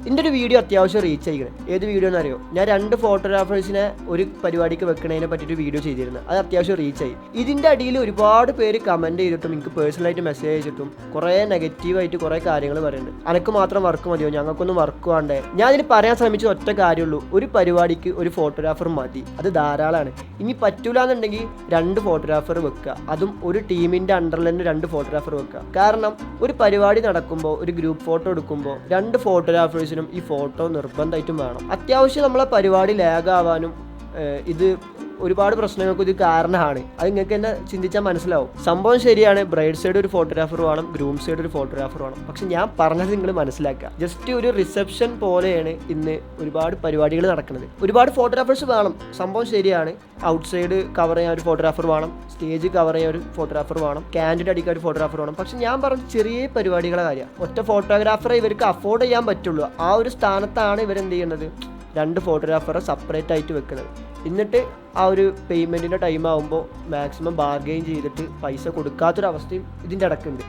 ഇതിൻ്റെ ഒരു വീഡിയോ അത്യാവശ്യം റീച്ച് ആയിരിക്കണം. ഏത് വീഡിയോ എന്നറിയോ? ഞാൻ 2 ഫോട്ടോഗ്രാഫേഴ്സിനെ ഒരു പരിപാടിക്ക് വെക്കുന്നതിനെ പറ്റിയിട്ട് വീഡിയോ ചെയ്തിരുന്നു. അത് അത്യാവശ്യം റീച്ചായി. ഇതിൻ്റെ അടിയിൽ ഒരുപാട് പേര് കമൻറ്റ് ചെയ്തിട്ടും എനിക്ക് പേഴ്സണലായിട്ട് മെസ്സേജ് അയച്ചിട്ടും കുറേ നെഗറ്റീവായിട്ട് കുറേ കാര്യങ്ങൾ പറയുന്നുണ്ട്. അനക്ക് മാത്രം വർക്ക് മതിയോ, ഞങ്ങൾക്കൊന്നും വർക്ക് വേണ്ടേ? ഞാൻ ഇതിന് പറയാൻ ശ്രമിച്ച ഒറ്റ കാര്യമുള്ളൂ, ഒരു പരിപാടിക്ക് ഒരു ഫോട്ടോഗ്രാഫർ മതി, അത് ധാരാളമാണ്. ഇനി പറ്റൂല എന്നുണ്ടെങ്കിൽ 2 ഫോട്ടോഗ്രാഫർ വെക്കുക, അതും ഒരു ടീമിൻ്റെ അണ്ടറിൽ തന്നെ 2 ഫോട്ടോഗ്രാഫർ വെക്കുക. കാരണം ഒരു പരിപാടി നടക്കുമ്പോൾ ഒരു ഗ്രൂപ്പ് ഫോട്ടോ എടുക്കുമ്പോൾ 2 ഫോട്ടോഗ്രാഫേഴ്സിനും ഈ ഫോട്ടോ നിർബന്ധമായിട്ടും വേണം. അത്യാവശ്യം നമ്മളെ പരിപാടി ലാഗാവാനും ഇത് ഒരുപാട് പ്രശ്നങ്ങൾക്ക് ഇത് കാരണമാണ്. അത് നിങ്ങൾക്ക് തന്നെ ചിന്തിച്ചാൽ മനസ്സിലാവും. സംഭവം ശരിയാണ്, ബ്രൈഡ് സൈഡ് ഒരു ഫോട്ടോഗ്രാഫർ വേണം, ഗ്രൂം സൈഡ് ഒരു ഫോട്ടോഗ്രാഫർ വേണം. പക്ഷെ ഞാൻ പറഞ്ഞത് നിങ്ങൾ മനസ്സിലാക്കുക, ജസ്റ്റ് ഒരു റിസപ്ഷൻ പോലെയാണ് ഇന്ന് ഒരുപാട് പരിപാടികൾ നടക്കുന്നത്. ഒരുപാട് ഫോട്ടോഗ്രാഫേഴ്സ് വേണം, സംഭവം ശരിയാണ്. ഔട്ട് സൈഡ് കവർ ചെയ്യാൻ ഒരു ഫോട്ടോഗ്രാഫർ വേണം, സ്റ്റേജ് കവർ ചെയ്യാൻ ഒരു ഫോട്ടോഗ്രാഫർ വേണം, ക്യാൻഡിഡ് അടിക്കാൻ ഒരു ഫോട്ടോഗ്രാഫർ വേണം. പക്ഷെ ഞാൻ പറഞ്ഞ ചെറിയ പരിപാടികളുടെ കാര്യം, ഒറ്റ ഫോട്ടോഗ്രാഫറെ ഇവർക്ക് അഫോർഡ് ചെയ്യാൻ പറ്റുള്ളൂ. ആ ഒരു സ്ഥാനത്താണ് ഇവരെന്ത് ചെയ്യുന്നത്, 2 ഫോട്ടോഗ്രാഫറെ സെപ്പറേറ്റ് ആയിട്ട് വെക്കുന്നത്. എന്നിട്ട് ആ ഒരു പേയ്മെൻറ്റിൻ്റെ ടൈം ആകുമ്പോൾ മാക്സിമം ബാർഗെയിൻ ചെയ്തിട്ട് പൈസ കൊടുക്കാത്തൊരവസ്ഥയും ഇതിൻ്റെ ഇടയ്ക്കുണ്ട്.